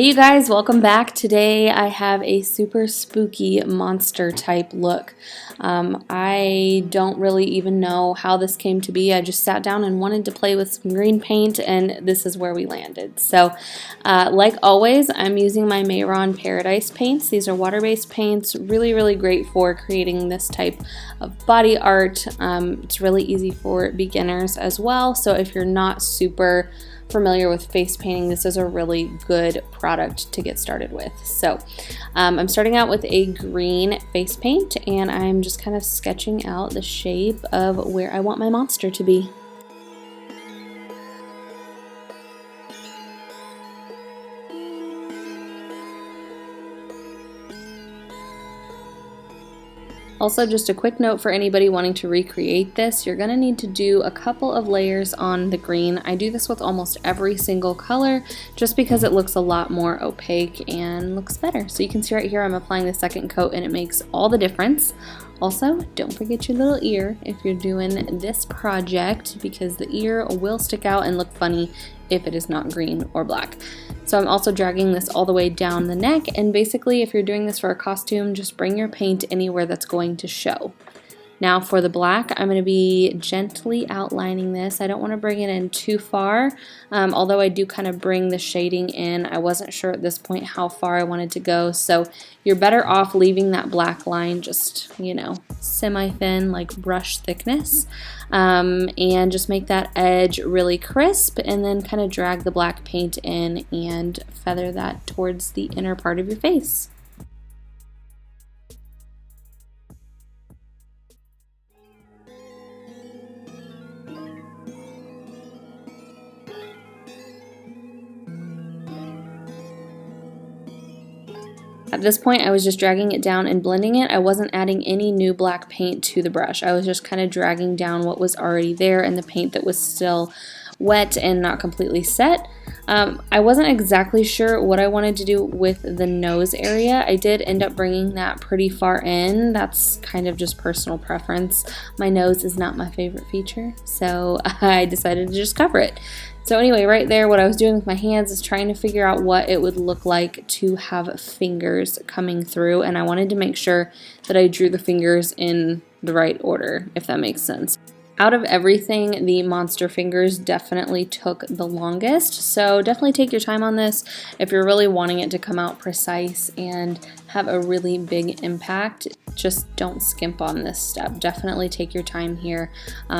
Hey you guys, welcome back. Today I have a super spooky monster type look. I don't really even know how this came to be. I just sat down and wanted to play with some green paint, and this is where we landed. So like always, I'm using my Mehron Paradise paints. These are water-based paints, really great for creating this type of body art. It's really easy for beginners as well, so if you're not super familiar with face painting, this is a really good product to get started with. So I'm starting out with a green face paint, and I'm just kind of sketching out the shape of where I want my monster to be. Also, just a quick note for anybody wanting to recreate this, you're going to need to do a couple of layers on the green. I do this with almost every single color just because it looks a lot more opaque and looks better. So you can see right here I'm applying the second coat and it makes all the difference. Also, don't forget your little ear if you're doing this project, because the ear will stick out and look funny if it is not green or black. So I'm also dragging this all the way down the neck, and basically if you're doing this for a costume, just bring your paint anywhere that's going to show. Now for the black, I'm going to be gently outlining this. I don't want to bring it in too far, although I do kind of bring the shading in. I wasn't sure at this point how far I wanted to go, so you're better off leaving that black line just, you know, semi-thin, like brush thickness, and just make that edge really crisp, and then kind of drag the black paint in and feather that towards the inner part of your face. At this point, I was just dragging it down and blending it. I wasn't adding any new black paint to the brush. I was just kind of dragging down what was already there and the paint that was still wet and not completely set. I wasn't exactly sure what I wanted to do with the nose area. I did end up bringing that pretty far in. That's kind of just personal preference. My nose is not my favorite feature, so I decided to just cover it. So anyway, right there, what I was doing with my hands is trying to figure out what it would look like to have fingers coming through, and I wanted to make sure that I drew the fingers in the right order, if that makes sense. Out of everything, the monster fingers definitely took the longest, so definitely take your time on this if you're really wanting it to come out precise and have a really big impact. Just don't skimp on this step. Definitely take your time here.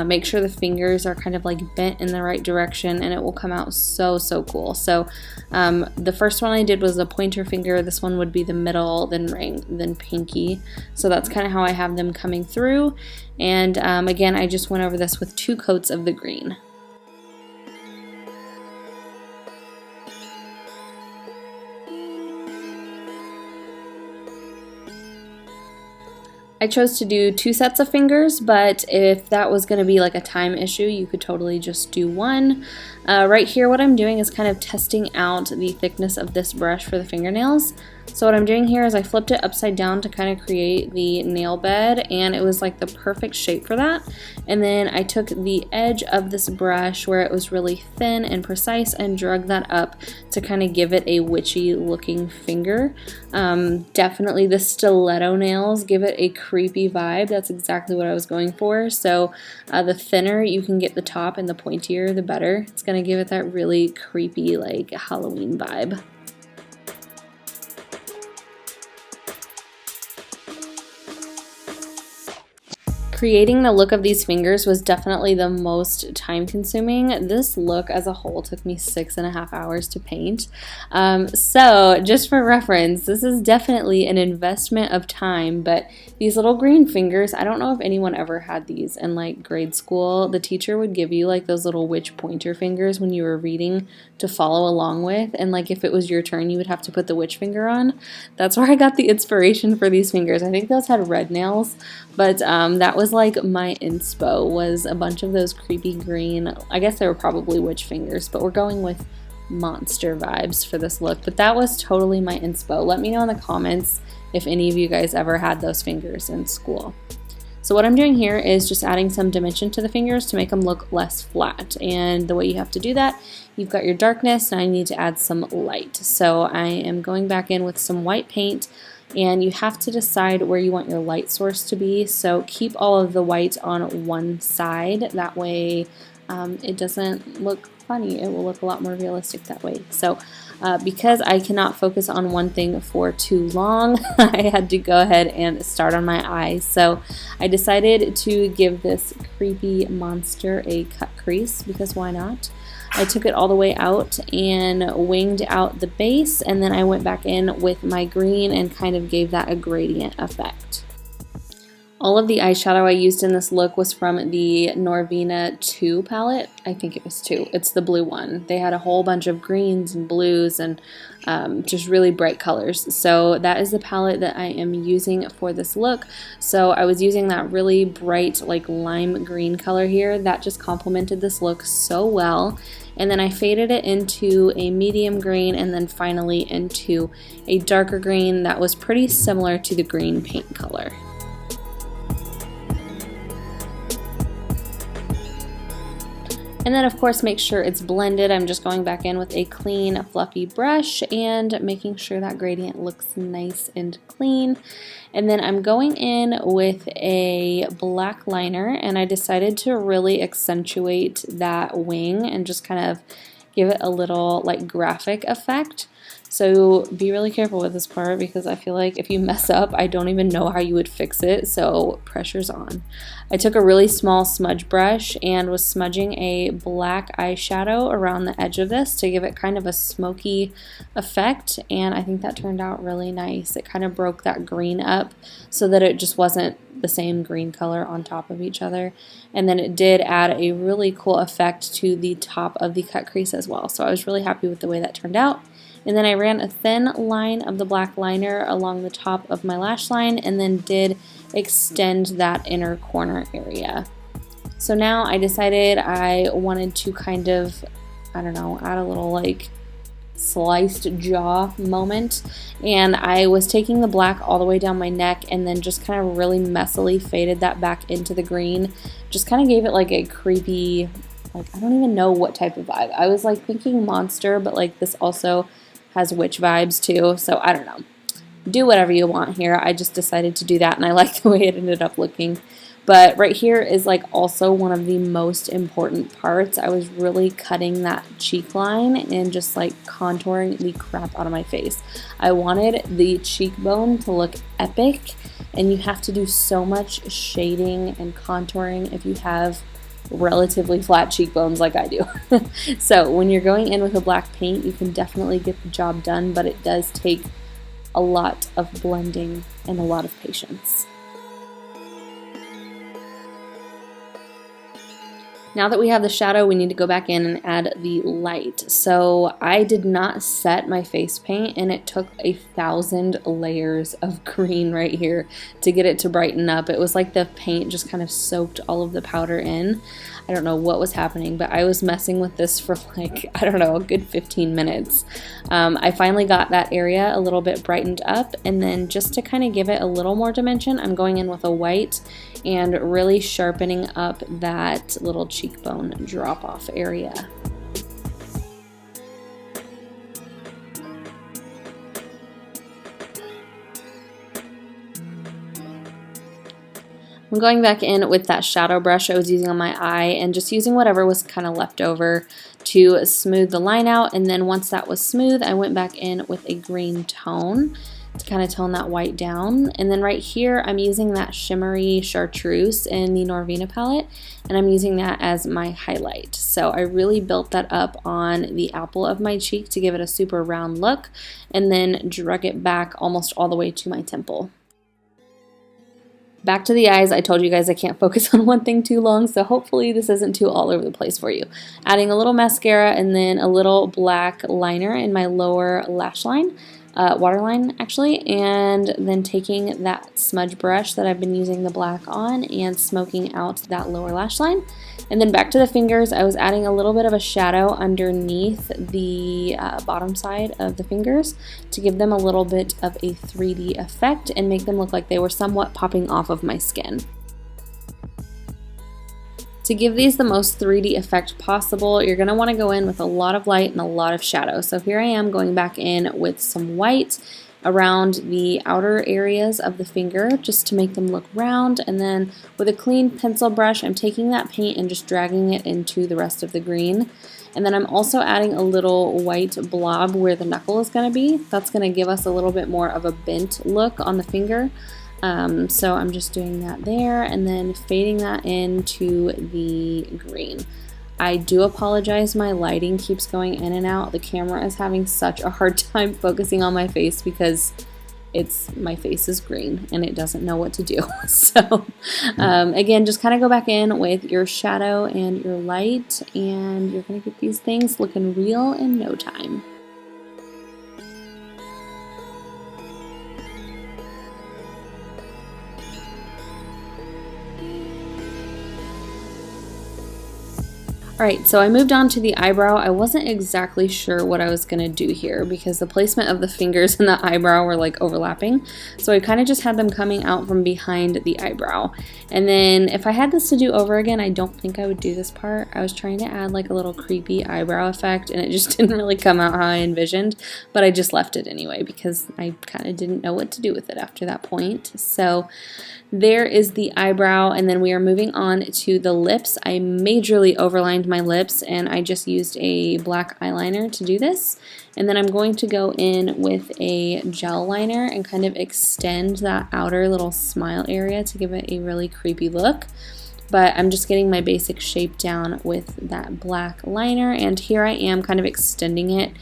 Make sure the fingers are kind of like bent in the right direction, and it will come out so cool. So the first one I did was a pointer finger. This one would be the middle, then ring, then pinky. So that's kind of how I have them coming through. And again, I just went over this with 2 coats of the green. I chose to do 2 sets of fingers, but if that was going to be like a time issue, you could totally just do 1. Right here, what I'm doing is kind of testing out the thickness of this brush for the fingernails. So what I'm doing here is I flipped it upside down to kind of create the nail bed, and it was like the perfect shape for that. And then I took the edge of this brush where it was really thin and precise and drug that up to kind of give it a witchy looking finger. Definitely the stiletto nails give it a creepy vibe. That's exactly what I was going for. So the thinner you can get the top and the pointier, the better. It's going to give it that really creepy, like Halloween vibe. Creating the look of these fingers was definitely the most time consuming. This look as a whole took me 6.5 hours to paint. So just for reference, this is definitely an investment of time, but these little green fingers, I don't know if anyone ever had these in like grade school. The teacher would give you like those little witch pointer fingers when you were reading to follow along with, and like if it was your turn you would have to put the witch finger on. That's where I got the inspiration for these fingers. I think those had red nails, but that was like my inspo, was a bunch of those creepy green, I guess they were probably witch fingers, but we're going with monster vibes for this look. But that was totally my inspo. Let me know in the comments if any of you guys ever had those fingers in school. So what I'm doing here is just adding some dimension to the fingers to make them look less flat. And the way you have to do that, you've got your darkness, and I need to add some light. So I am going back in with some white paint, and you have to decide where you want your light source to be. So keep all of the white on one side. That way it doesn't look funny. It will look a lot more realistic that way. So because I cannot focus on one thing for too long, I had to go ahead and start on my eyes. So I decided to give this creepy monster a cut crease, because why not? I took it all the way out and winged out the base, and then I went back in with my green and kind of gave that a gradient effect. All of the eyeshadow I used in this look was from the Norvina 2 palette. I think it was 2. It's the blue one. They had a whole bunch of greens and blues and just really bright colors. So that is the palette that I am using for this look. So I was using that really bright like lime green color here. That just complemented this look so well. And then I faded it into a medium green and then finally into a darker green that was pretty similar to the green paint color. And then of course make sure it's blended. I'm just going back in with a clean fluffy brush and making sure that gradient looks nice and clean. And then I'm going in with a black liner, and I decided to really accentuate that wing and just kind of give it a little like graphic effect. So be really careful with this part, because I feel like if you mess up, I don't even know how you would fix it, so pressure's on. I took a really small smudge brush and was smudging a black eyeshadow around the edge of this to give it kind of a smoky effect, and I think that turned out really nice. It kind of broke that green up so that it just wasn't the same green color on top of each other, and then it did add a really cool effect to the top of the cut crease as well, so I was really happy with the way that turned out. And then I ran a thin line of the black liner along the top of my lash line and then did extend that inner corner area. So now I decided I wanted to kind of, I don't know, add a little like sliced jaw moment, and I was taking the black all the way down my neck and then just kind of really messily faded that back into the green. Just kind of gave it like a creepy, like I don't even know what type of vibe. I was like thinking monster, but like this also has witch vibes too, so I don't know. Do whatever you want here. I just decided to do that, and I like the way it ended up looking. But right here is like also one of the most important parts. I was really cutting that cheek line and just like contouring the crap out of my face. I wanted the cheekbone to look epic, and you have to do so much shading and contouring if you have relatively flat cheekbones like I do. So when you're going in with a black paint, you can definitely get the job done, but it does take a lot of blending and a lot of patience. Now that we have the shadow, we need to go back in and add the light. So I did not set my face paint, and it took 1,000 layers of green right here to get it to brighten up. It was like the paint just kind of soaked all of the powder in. I don't know what was happening, but I was messing with this for like, I don't know, a good 15 minutes. I finally got that area a little bit brightened up, and then just to kind of give it a little more dimension, I'm going in with a white and really sharpening up that little cheekbone drop-off area. I'm going back in with that shadow brush I was using on my eye and just using whatever was kind of left over to smooth the line out, and then once that was smooth, I went back in with a green tone to kind of tone that white down. And then right here I'm using that shimmery chartreuse in the Norvina palette, and I'm using that as my highlight. So I really built that up on the apple of my cheek to give it a super round look, and then drug it back almost all the way to my temple. Back to the eyes. I told you guys I can't focus on one thing too long, so hopefully this isn't too all over the place for you. Adding a little mascara and then a little black liner in my lower lash line, waterline actually, and then taking that smudge brush that I've been using the black on and smoking out that lower lash line. And then back to the fingers, I was adding a little bit of a shadow underneath the bottom side of the fingers to give them a little bit of a 3D effect and make them look like they were somewhat popping off of my skin. To give these the most 3D effect possible, you're going to want to go in with a lot of light and a lot of shadow. So here I am going back in with some white around the outer areas of the finger just to make them look round, and then with a clean pencil brush I'm taking that paint and just dragging it into the rest of the green. And then I'm also adding a little white blob where the knuckle is going to be. That's going to give us a little bit more of a bent look on the finger. So I'm just doing that there and then fading that into the green. I do apologize, my lighting keeps going in and out. The camera is having such a hard time focusing on my face because my face is green and it doesn't know what to do. So again, just kind of go back in with your shadow and your light, and you're going to get these things looking real in no time. Alright, so I moved on to the eyebrow. I wasn't exactly sure what I was going to do here because the placement of the fingers and the eyebrow were like overlapping. So I kind of just had them coming out from behind the eyebrow. And then if I had this to do over again, I don't think I would do this part. I was trying to add like a little creepy eyebrow effect and it just didn't really come out how I envisioned, but I just left it anyway because I kind of didn't know what to do with it after that point. So there is the eyebrow, and then we are moving on to the lips. I majorly overlined my lips and I just used a black eyeliner to do this. And then I'm going to go in with a gel liner and kind of extend that outer little smile area to give it a really creepy look. But I'm just getting my basic shape down with that black liner, and here I am kind of extending it.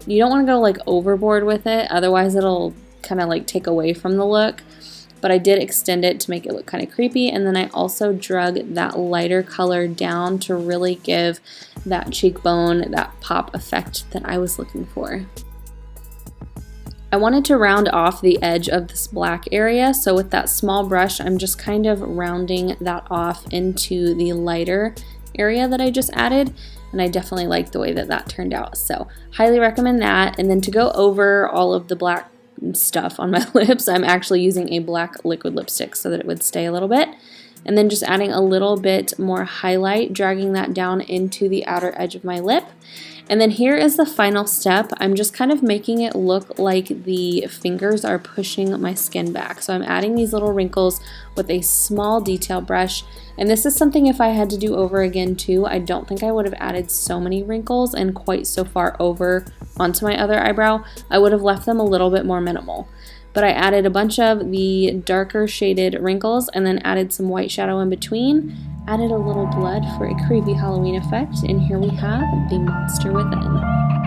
You don't want to go like overboard with it, otherwise it'll kind of like take away from the look. But I did extend it to make it look kind of creepy, and then I also drug that lighter color down to really give that cheekbone that pop effect that I was looking for. I wanted to round off the edge of this black area, so with that small brush I'm just kind of rounding that off into the lighter area that I just added, and I definitely like the way that that turned out, so highly recommend that. And then to go over all of the black stuff on my lips, I'm actually using a black liquid lipstick so that it would stay a little bit, and then just adding a little bit more highlight, dragging that down into the outer edge of my lip. And then here is the final step. I'm just kind of making it look like the fingers are pushing my skin back. So I'm adding these little wrinkles with a small detail brush. And this is something if I had to do over again too, I don't think I would have added so many wrinkles and quite so far over onto my other eyebrow. I would have left them a little bit more minimal. But I added a bunch of the darker shaded wrinkles and then added some white shadow in between. Added a little blood for a creepy Halloween effect, and here we have the monster within.